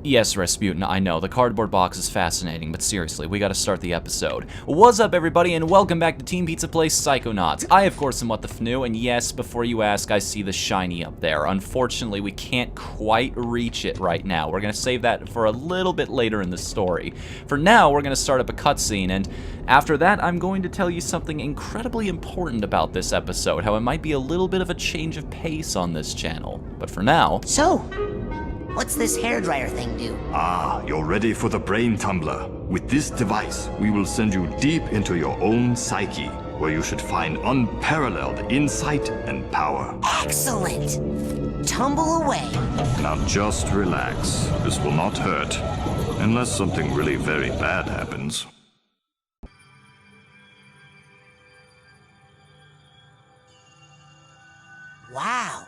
Yes, Rasputin, I know, the cardboard box is fascinating, but seriously, we gotta start the episode. What's up, everybody, and welcome back to Team Pizza Plays Psychonauts. I, of course, am Whatthefnu, and yes, before you ask, I see the shiny up there. Unfortunately, we can't quite reach it right now. We're gonna save that for a little bit later in the story. For now, we're gonna start up a cutscene, and after that, I'm going to tell you something incredibly important about this episode, how it might be a little bit of a change of pace on this channel. But for now... So, what's this hairdryer thing do? Ah, you're ready for the brain tumbler. With this device, we will send you deep into your own psyche, where you should find unparalleled insight and power. Excellent! Tumble away. Now just relax. This will not hurt. Unless something really very bad happens. Wow.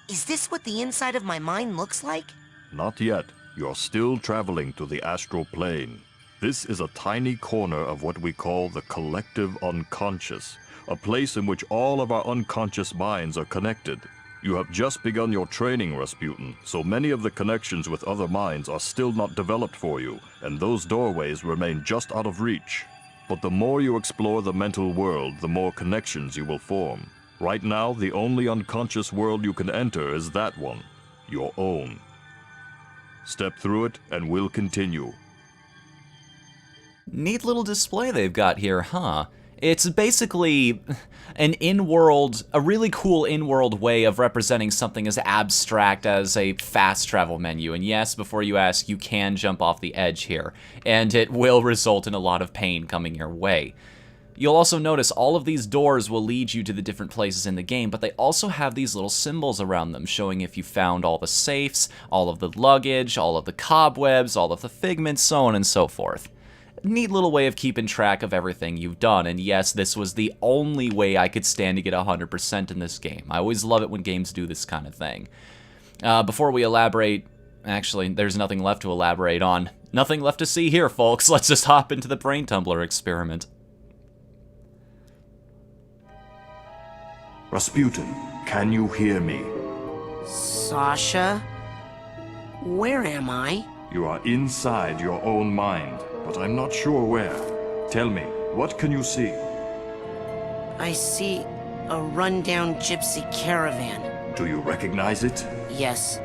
Is this what the inside of my mind looks like? Not yet. You're still traveling to the astral plane. This is a tiny corner of what we call the collective unconscious, a place in which all of our unconscious minds are connected. You have just begun your training, Rasputin, so many of the connections with other minds are still not developed for you, and those doorways remain just out of reach. But the more you explore the mental world, the more connections you will form. Right now, the only unconscious world you can enter is that one, your own. Step through it, and we'll continue. Neat little display they've got here, huh? It's basically an in-world, a really cool in-world way of representing something as abstract as a fast travel menu. And yes, before you ask, you can jump off the edge here, and it will result in a lot of pain coming your way. You'll also notice all of these doors will lead you to the different places in the game, but they also have these little symbols around them showing if you found all the safes, all of the luggage, all of the cobwebs, all of the figments, so on and so forth. Neat little way of keeping track of everything you've done, and yes, this was the only way I could stand to get 100% in this game. I always love it when games do this kind of thing. Before we elaborate, actually, there's nothing left to elaborate on. Nothing left to see here, folks. Let's just hop into the brain tumbler experiment. Rasputin, can you hear me? Sasha? Where am I? You are inside your own mind, but I'm not sure where. Tell me, what can you see? I see a rundown gypsy caravan. Do you recognize it? Yes.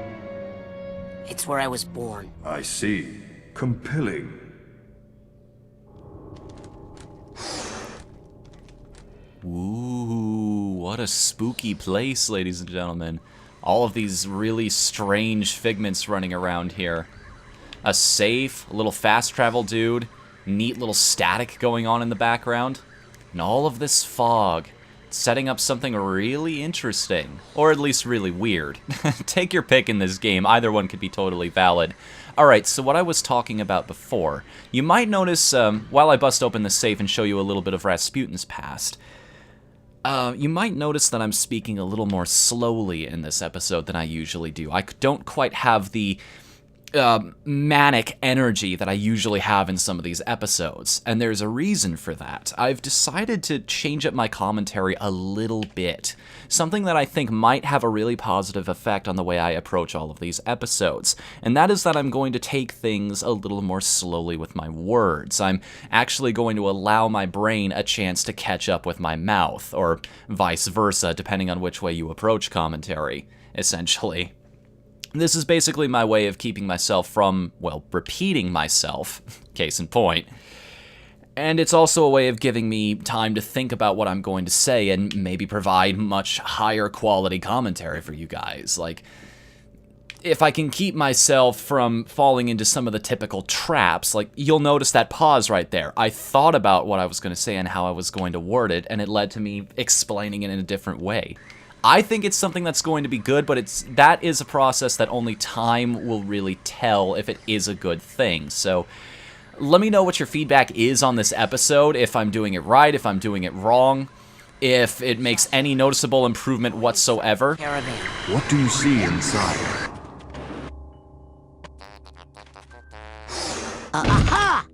It's where I was born. I see. Compelling. Ooh, what a spooky place, ladies and gentlemen. All of these really strange figments running around here. A safe, a little fast travel dude, neat little static going on in the background, and all of this fog, setting up something really interesting, or at least really weird. Take your pick in this game, either one could be totally valid. Alright, so what I was talking about before, you might notice, while I bust open the safe and show you a little bit of Rasputin's past, you might notice that I'm speaking a little more slowly in this episode than I usually do. I don't quite have the manic energy that I usually have in some of these episodes, and there's a reason for that. I've decided to change up my commentary a little bit, something that I think might have a really positive effect on the way I approach all of these episodes, and that is that I'm going to take things a little more slowly with my words. I'm actually going to allow my brain a chance to catch up with my mouth, or vice versa, depending on which way you approach commentary, essentially. This is basically my way of keeping myself from, well, repeating myself, case in point. And it's also a way of giving me time to think about what I'm going to say and maybe provide much higher quality commentary for you guys. Like, if I can keep myself from falling into some of the typical traps, like, you'll notice that pause right there. I thought about what I was going to say and how I was going to word it, and it led to me explaining it in a different way. I think it's something that's going to be good, but that is a process that only time will really tell if it is a good thing. So let me know what your feedback is on this episode, if I'm doing it right, if I'm doing it wrong, if it makes any noticeable improvement whatsoever. Caravan. What do you see inside? Aha!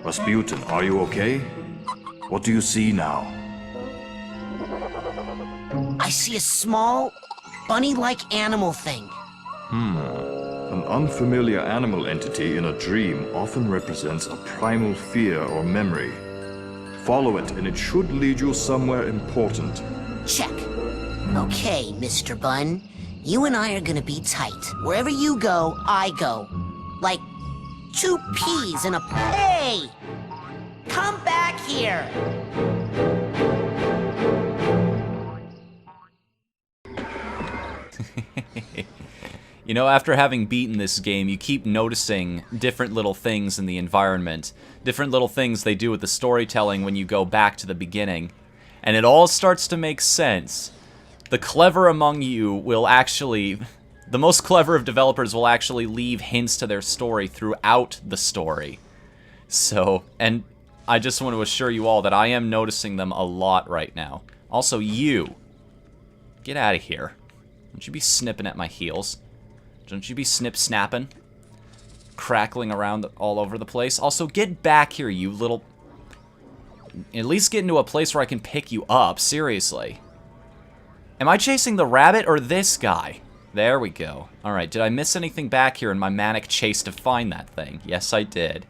Rasputin, are you okay? What do you see now? I see a small, bunny-like animal thing. An unfamiliar animal entity in a dream often represents a primal fear or memory. Follow it, and it should lead you somewhere important. Check. Okay, Mr. Bun. You and I are gonna be tight. Wherever you go, I go. Like 2 peas in a... Hey! Come back here! You know, after having beaten this game, you keep noticing different little things in the environment. Different little things they do with the storytelling when you go back to the beginning. And it all starts to make sense. The clever among you will actually... The most clever of developers will actually leave hints to their story throughout the story. So, and I just want to assure you all that I am noticing them a lot right now. Also, you. Get out of here. Don't you be snipping at my heels. Don't you be snip-snapping. Crackling around all over the place. Also, get back here, you little... At least get into a place where I can pick you up, seriously. Am I chasing the rabbit or this guy? There we go. Alright, did I miss anything back here in my manic chase to find that thing? Yes, I did.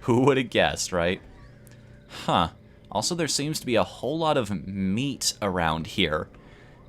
Who would have guessed, right? Huh. Also, there seems to be a whole lot of meat around here.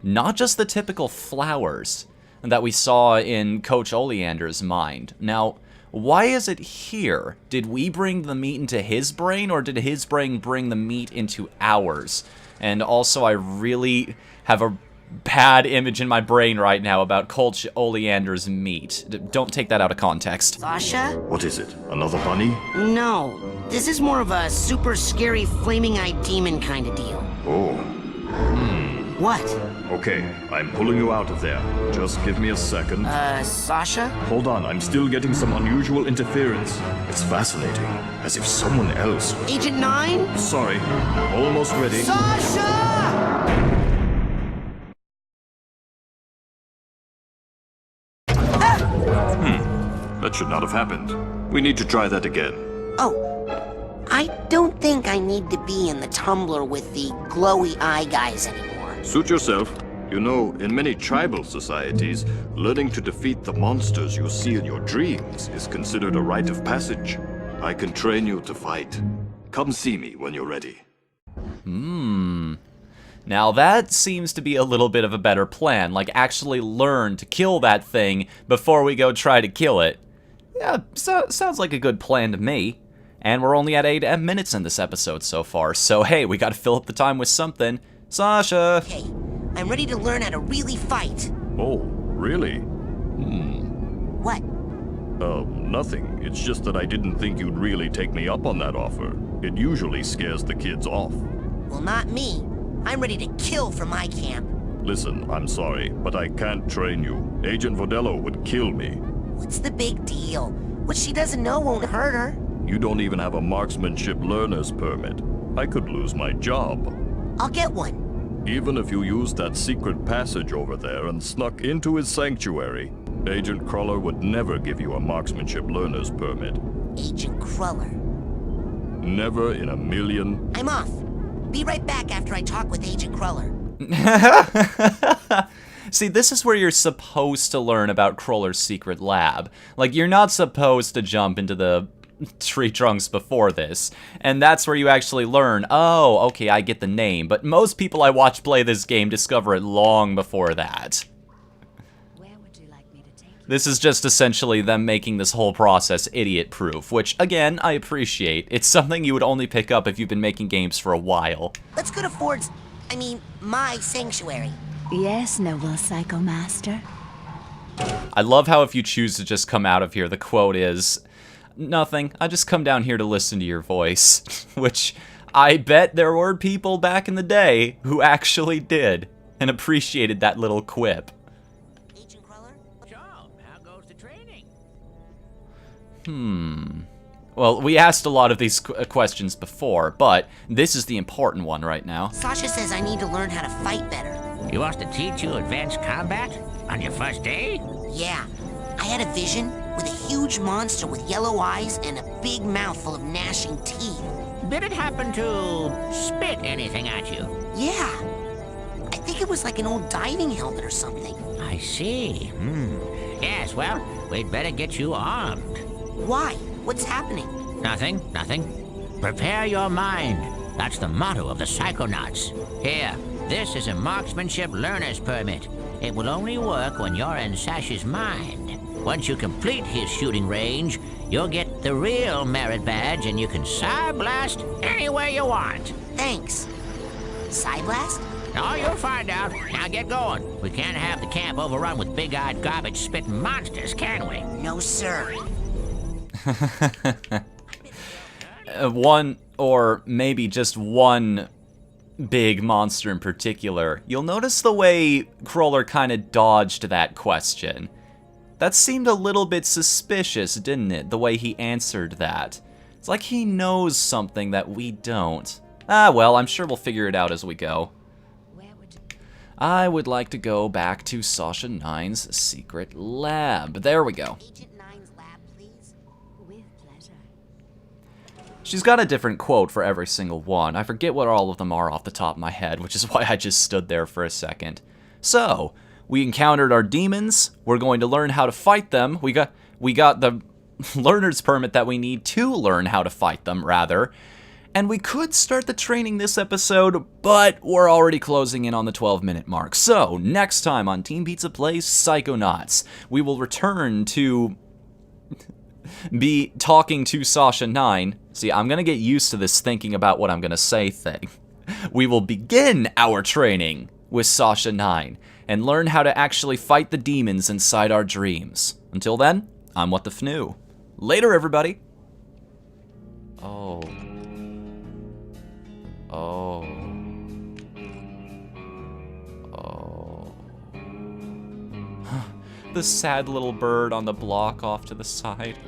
Not just the typical flowers that we saw in Coach Oleander's mind. Now, why is it here? Did we bring the meat into his brain, or did his brain bring the meat into ours? And also, I really have a bad image in my brain right now about Coach Oleander's meat. Don't take that out of context. Sasha? What is it? Another bunny? No. This is more of a super scary flaming-eyed demon kind of deal. Oh. What? Okay, I'm pulling you out of there. Just give me a second. Sasha? Hold on, I'm still getting some unusual interference. It's fascinating, as if someone else... Agent 9? Sorry, almost ready. Sasha! That should not have happened. We need to try that again. Oh, I don't think I need to be in the tumbler with the glowy eye guys anymore. Suit yourself. You know, in many tribal societies, learning to defeat the monsters you see in your dreams is considered a rite of passage. I can train you to fight. Come see me when you're ready. Now that seems to be a little bit of a better plan, like actually learn to kill that thing before we go try to kill it. Yeah, sounds like a good plan to me. And we're only at 8 minutes in this episode so far, so hey, we gotta fill up the time with something. Sasha! Okay, I'm ready to learn how to really fight. Oh, really? What? Nothing. It's just that I didn't think you'd really take me up on that offer. It usually scares the kids off. Well, not me. I'm ready to kill for my camp. Listen, I'm sorry, but I can't train you. Agent Vodello would kill me. What's the big deal? What she doesn't know won't hurt her. You don't even have a marksmanship learner's permit. I could lose my job. I'll get one. Even if you used that secret passage over there and snuck into his sanctuary, Agent Cruller would never give you a marksmanship learner's permit. Agent Cruller. Never in a million. I'm off. Be right back after I talk with Agent Cruller. See, this is where you're supposed to learn about Cruller's secret lab. Like, you're not supposed to jump into the tree trunks before this, and that's where you actually learn, oh, okay, I get the name, but most people I watch play this game discover it long before that. Where would you like me to take you? This is just essentially them making this whole process idiot-proof, which, again, I appreciate. It's something you would only pick up if you've been making games for a while. Let's go to Ford's... my sanctuary. Yes, noble Psycho Master. I love how if you choose to just come out of here, the quote is, nothing, I just come down here to listen to your voice. Which, I bet there were people back in the day who actually did, and appreciated that little quip. Agent Cruller? So, how goes the training? Well, we asked a lot of these questions before, but this is the important one right now. Sasha says I need to learn how to fight better. He wants to teach you advanced combat on your first day? Yeah, I had a vision with a huge monster with yellow eyes and a big mouth full of gnashing teeth. Did it happen to spit anything at you? Yeah, I think it was like an old diving helmet or something. I see. Yes, well, we'd better get you armed. Why? What's happening? Nothing. Prepare your mind. That's the motto of the Psychonauts. Here, this is a marksmanship learner's permit. It will only work when you're in Sash's mind. Once you complete his shooting range, you'll get the real merit badge and you can blast anywhere you want. Thanks. Psyblast? Oh, you'll find out. Now get going. We can't have the camp overrun with big-eyed garbage-spitting monsters, can we? No, sir. One, or maybe just one big monster in particular. You'll notice the way Crawler kind of dodged that question. That seemed a little bit suspicious, didn't it? The way he answered that. It's like he knows something that we don't. Ah, well, I'm sure we'll figure it out as we go. I would like to go back to Sasha 9's secret lab. There we go. Agent 9's lab, please. With pleasure. She's got a different quote for every single one. I forget what all of them are off the top of my head, which is why I just stood there for a second. So, we encountered our demons. We're going to learn how to fight them. We got the learner's permit that we need to learn how to fight them, rather. And we could start the training this episode, but we're already closing in on the 12-minute mark. So, next time on Team Pizza Plays Psychonauts, we will return to be talking to Sasha 9. See, I'm going to get used to this thinking about what I'm going to say thing. We will begin our training with Sasha 9 and learn how to actually fight the demons inside our dreams. Until then, I'm Whatthefnu. Later, everybody. Oh. The sad little bird on the block off to the side.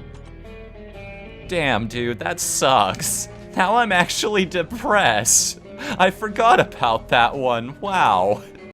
Damn, dude, that sucks. Now I'm actually depressed. I forgot about that one. Wow.